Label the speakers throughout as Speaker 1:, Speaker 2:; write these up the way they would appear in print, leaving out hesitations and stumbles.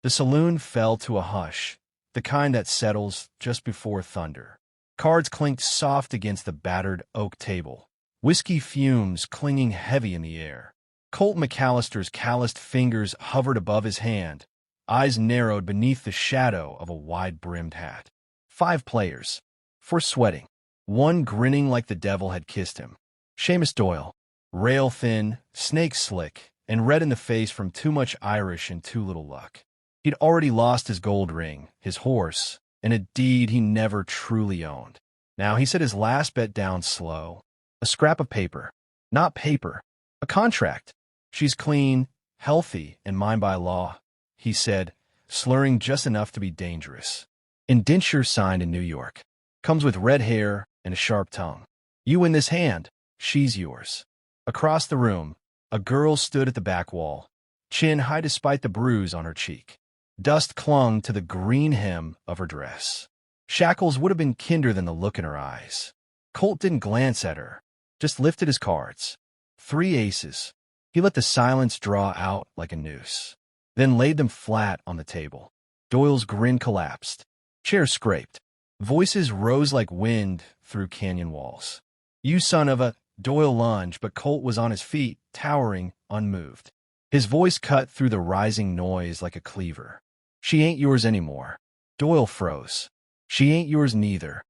Speaker 1: The saloon fell to a hush, the kind that settles just before thunder. Cards clinked soft against the battered oak table, whiskey fumes clinging heavy in the air. Colt McAllister's calloused fingers hovered above his hand, eyes narrowed beneath the shadow of a wide-brimmed hat. 5 players. 4 sweating. 1 grinning like the devil had kissed him. Seamus Doyle. Rail-thin, snake-slick, and red in the face from too much Irish and too little luck. He'd already lost his gold ring, his horse, and a deed he never truly owned. Now he set his last bet down slow. A scrap of paper. Not paper. A contract. She's clean, healthy, and mine by law, he said, slurring just enough to be dangerous. Indenture signed in New York. Comes with red hair and a sharp tongue. You win this hand, she's yours. Across the room, a girl stood at the back wall, chin high despite the bruise on her cheek. Dust clung to the green hem of her dress. Shackles would have been kinder than the look in her eyes. Colt didn't glance at her, just lifted his cards. 3 aces. He let the silence draw out like a noose, then laid them flat on the table. Doyle's grin collapsed. Chairs scraped. Voices rose like wind through canyon walls. You son of a... Doyle lunged, but Colt was on his feet, towering, unmoved. His voice cut through the rising noise like a cleaver. She ain't yours anymore. Doyle froze. She ain't yours neither.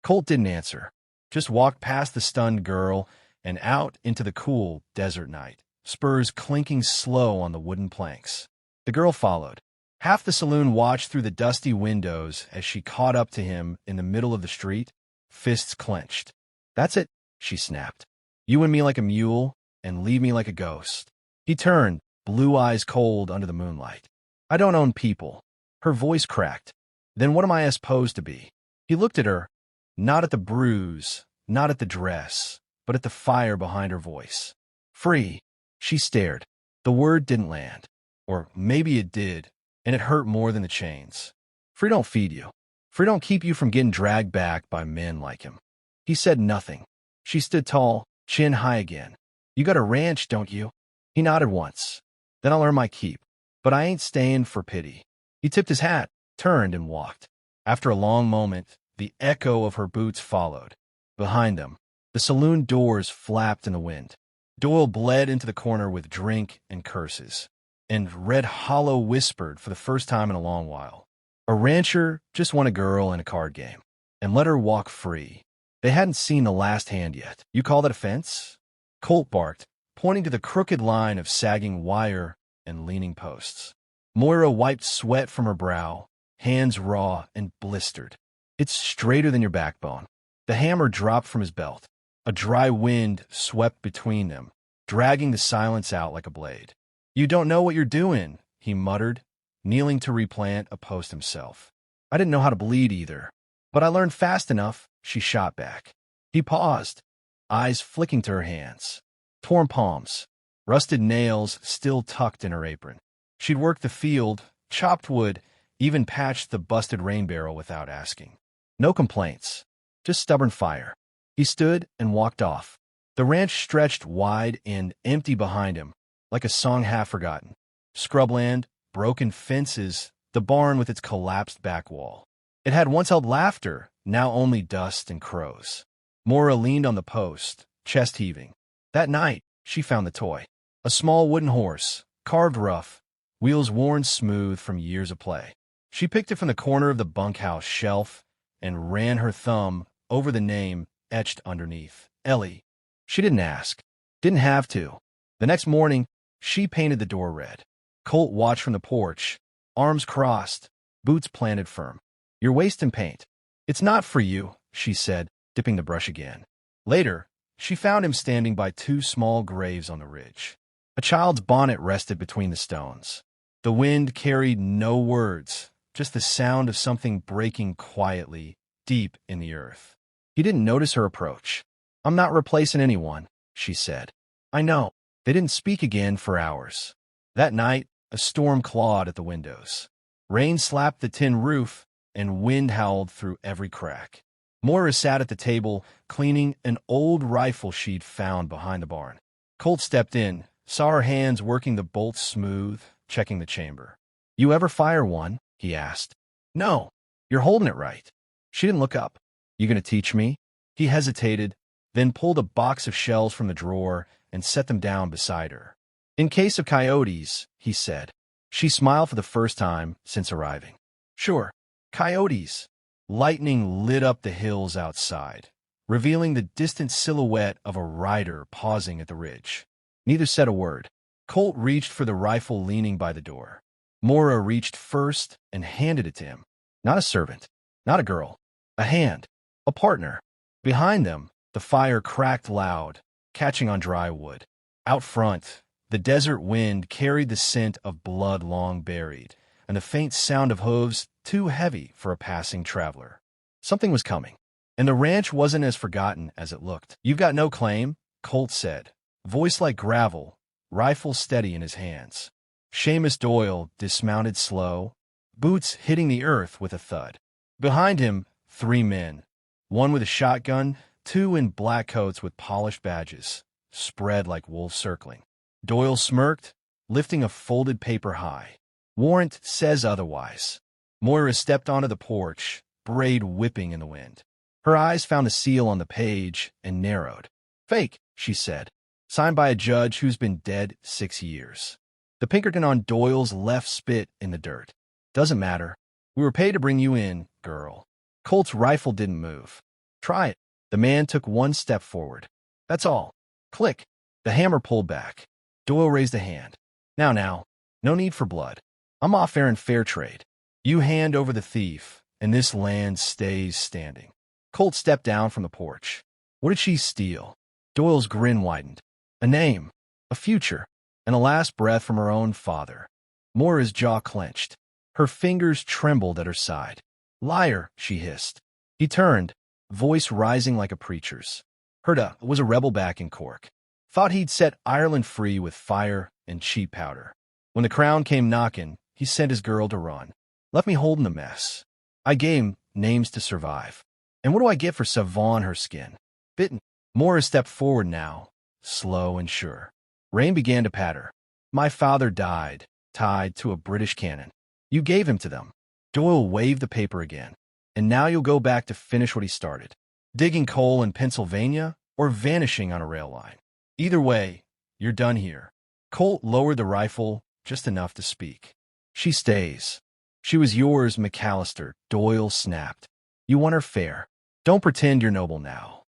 Speaker 1: Colt didn't answer, just walked past the stunned girl and out into the cool desert night, spurs clinking slow on the wooden planks. The girl followed. Half the saloon watched through the dusty windows as she caught up to him in the middle of the street, fists clenched. That's it, she snapped. You win me like a mule and leave me like a ghost. He turned, blue eyes cold under the moonlight. I don't own people. Her voice cracked. Then what am I supposed to be? He looked at her, not at the bruise, not at the dress, but at the fire behind her voice. Free. She stared. The word didn't land. Or maybe it did, and it hurt more than the chains. Free don't feed you. Free don't keep you from getting dragged back by men like him. He said nothing. She stood tall, chin high again. You got a ranch, don't you? He nodded once. Then I'll earn my keep. But I ain't staying for pity. He tipped his hat, turned, and walked. After a long moment, the echo of her boots followed. Behind them, the saloon doors flapped in the wind. Doyle bled into the corner with drink and curses. And Red Hollow whispered for the first time in a long while. A rancher just won a girl in a card game, and let her walk free. They hadn't seen the last hand yet. You call that a fence? Colt barked, pointing to the crooked line of sagging wire and leaning posts. Moira wiped sweat from her brow, hands raw and blistered. It's straighter than your backbone. The hammer dropped from his belt. A dry wind swept between them, dragging the silence out like a blade. You don't know what you're doing, he muttered, kneeling to replant a post himself. I didn't know how to bleed either, but I learned fast enough, she shot back. He paused, eyes flicking to her hands. Torn palms, rusted nails still tucked in her apron. She'd worked the field, chopped wood, even patched the busted rain barrel without asking. No complaints, just stubborn fire. He stood and walked off. The ranch stretched wide and empty behind him, like a song half forgotten. Scrubland, broken fences, the barn with its collapsed back wall. It had once held laughter, now only dust and crows. Moira leaned on the post, chest heaving. That night, she found the toy. A small wooden horse, carved rough, wheels worn smooth from years of play. She picked it from the corner of the bunkhouse shelf and ran her thumb over the name etched underneath. Ellie. She didn't ask. Didn't have to. The next morning, she painted the door red. Colt watched from the porch, arms crossed, boots planted firm. You're wasting paint. It's not for you, she said, dipping the brush again. Later, she found him standing by 2 small graves on the ridge. A child's bonnet rested between the stones. The wind carried no words, just the sound of something breaking quietly, deep in the earth. He didn't notice her approach. I'm not replacing anyone, she said. I know. They didn't speak again for hours. That night, a storm clawed at the windows. Rain slapped the tin roof, and wind howled through every crack. Moira sat at the table, cleaning an old rifle she'd found behind the barn. Colt stepped in, saw her hands working the bolts smooth, checking the chamber. You ever fire one? He asked. No. You're holding it right. She didn't look up. You gonna teach me? He hesitated, then pulled a box of shells from the drawer and set them down beside her. In case of coyotes, he said. She smiled for the first time since arriving. Sure, coyotes. Lightning lit up the hills outside, revealing the distant silhouette of a rider pausing at the ridge. Neither said a word. Colt reached for the rifle leaning by the door. Mora reached first and handed it to him. Not a servant, not a girl, a hand, a partner. Behind them, the fire cracked loud, catching on dry wood. Out front, the desert wind carried the scent of blood long buried, and the faint sound of hooves too heavy for a passing traveler. Something was coming, and the ranch wasn't as forgotten as it looked. You've got no claim, Colt said, voice like gravel, rifle steady in his hands. Seamus Doyle dismounted slow, boots hitting the earth with a thud. Behind him, 3 men, one with a shotgun, 2 in black coats with polished badges, spread like wolves circling. Doyle smirked, lifting a folded paper high. Warrant says otherwise. Moira stepped onto the porch, braid whipping in the wind. Her eyes found the seal on the page and narrowed. Fake, she said, signed by a judge who's been dead 6 years. The Pinkerton on Doyle's left spit in the dirt. Doesn't matter. We were paid to bring you in, girl. Colt's rifle didn't move. Try it. The man took 1 step forward. That's all. Click. The hammer pulled back. Doyle raised a hand. Now, no need for blood. I'm off air in fair trade. You hand over the thief, and this land stays standing. Colt stepped down from the porch. What did she steal? Doyle's grin widened. A name, a future, and a last breath from her own father. Moira's jaw clenched. Her fingers trembled at her side. Liar, she hissed. He turned, voice rising like a preacher's. Herda was a rebel back in Cork. Thought he'd set Ireland free with fire and cheap powder. When the crown came knocking, he sent his girl to run. Left me holding the mess. I gave him names to survive. And what do I get for savon her skin? Bitten. Moira stepped forward now, slow and sure. Rain began to patter. My father died, tied to a British cannon. You gave him to them. Doyle waved the paper again. And now you'll go back to finish what he started. Digging coal in Pennsylvania or vanishing on a rail line. Either way, you're done here. Colt lowered the rifle just enough to speak. She stays. She was yours, McAllister, Doyle snapped. You won her fair. Don't pretend you're noble now.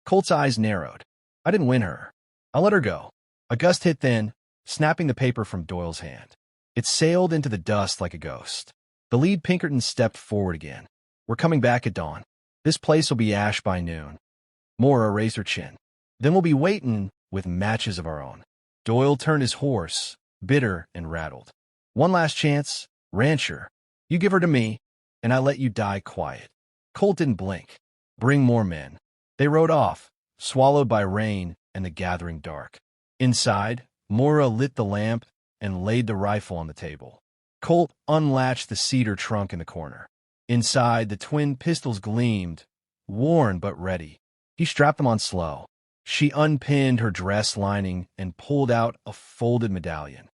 Speaker 1: Colt's eyes narrowed. I didn't win her. I'll let her go. A gust hit then, snapping the paper from Doyle's hand. It sailed into the dust like a ghost. The lead Pinkerton stepped forward again. We're coming back at dawn. This place will be ash by noon. Moira raised her chin. Then we'll be waiting with matches of our own. Doyle turned his horse, bitter and rattled. One last chance, rancher. You give her to me, and I let you die quiet. Colt didn't blink. Bring more men. They rode off, swallowed by rain and the gathering dark. Inside, Moira lit the lamp and laid the rifle on the table. Colt unlatched the cedar trunk in the corner. Inside, the twin pistols gleamed, worn but ready. He strapped them on slow. She unpinned her dress lining and pulled out a folded medallion.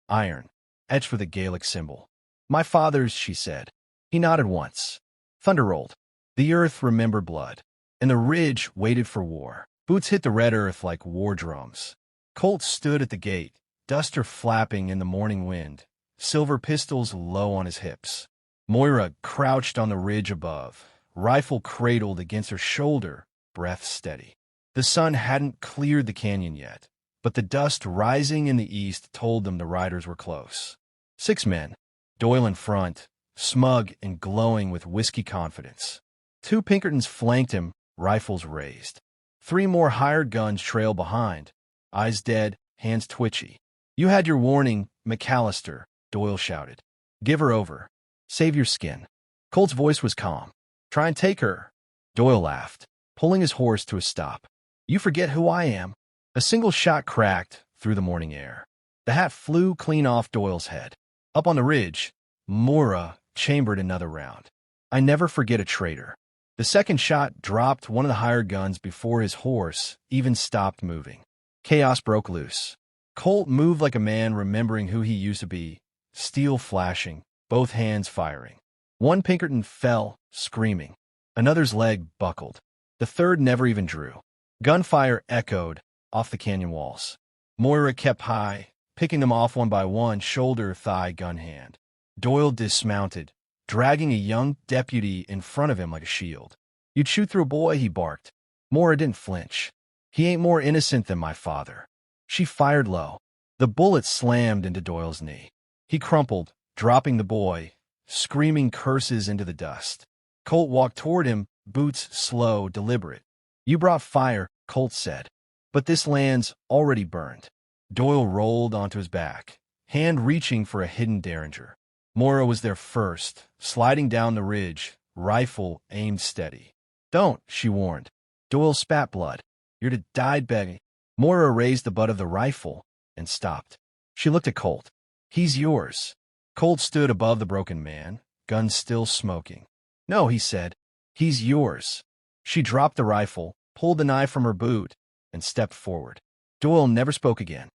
Speaker 1: Iron, etched with a Gaelic symbol. My father's, she said. He nodded once. Thunder rolled. The earth remembered blood, and the ridge waited for war. Boots hit the red earth like war drums. Colt stood at the gate, duster flapping in the morning wind, silver pistols low on his hips. Moira crouched on the ridge above, rifle cradled against her shoulder, breath steady. The sun hadn't cleared the canyon yet, but the dust rising in the east told them the riders were close. 6 men, Doyle in front, smug and glowing with whiskey confidence. 2 Pinkertons flanked him, rifles raised. 3 more hired guns trailed behind, eyes dead, hands twitchy. You had your warning, McAllister, Doyle shouted. Give her over. Save your skin. Colt's voice was calm. Try and take her. Doyle laughed, pulling his horse to a stop. You forget who I am. A single shot cracked through the morning air. The hat flew clean off Doyle's head. Up on the ridge, Moira chambered another round. I never forget a traitor. The second shot dropped one of the hired guns before his horse even stopped moving. Chaos broke loose. Colt moved like a man remembering who he used to be, steel flashing, both hands firing. One Pinkerton fell, screaming. Another's leg buckled. The third never even drew. Gunfire echoed off the canyon walls. Moira kept high, picking them off one by one, shoulder, thigh, gun hand. Doyle dismounted, dragging a young deputy in front of him like a shield. "You'd shoot through a boy," he barked. Moira didn't flinch. "He ain't more innocent than my father." She fired low. The bullet slammed into Doyle's knee. He crumpled, dropping the boy, screaming curses into the dust. Colt walked toward him, boots slow, deliberate. "You brought fire," Colt said. "But this land's already burned." Doyle rolled onto his back, hand reaching for a hidden derringer. Moira was there first, sliding down the ridge, rifle aimed steady. "Don't," she warned. Doyle spat blood. "You're to die begging." Moira raised the butt of the rifle and stopped. She looked at Colt. "He's yours." Colt stood above the broken man, gun still smoking. "No," he said. "He's yours." She dropped the rifle, pulled the knife from her boot, and stepped forward. Doyle never spoke again.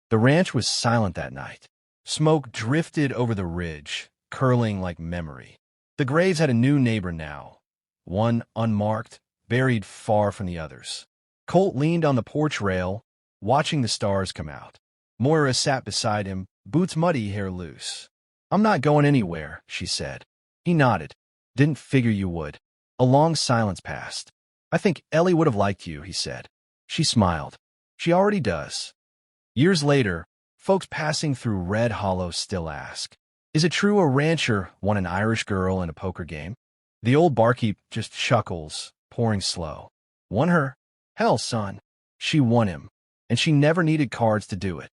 Speaker 1: The ranch was silent that night. Smoke drifted over the ridge, curling like memory. The graves had a new neighbor now, one unmarked, buried far from the others. Colt leaned on the porch rail, watching the stars come out. Moira sat beside him, boots muddy, hair loose. "I'm not going anywhere," she said. He nodded. "Didn't figure you would." A long silence passed. "I think Ellie would have liked you," he said. She smiled. "She already does." Years later, folks passing through Red Hollow still ask, "Is it true a rancher won an Irish girl in a poker game?" The old barkeep just chuckles, pouring slow. "Won her? Hell, son. She won him. And she never needed cards to do it.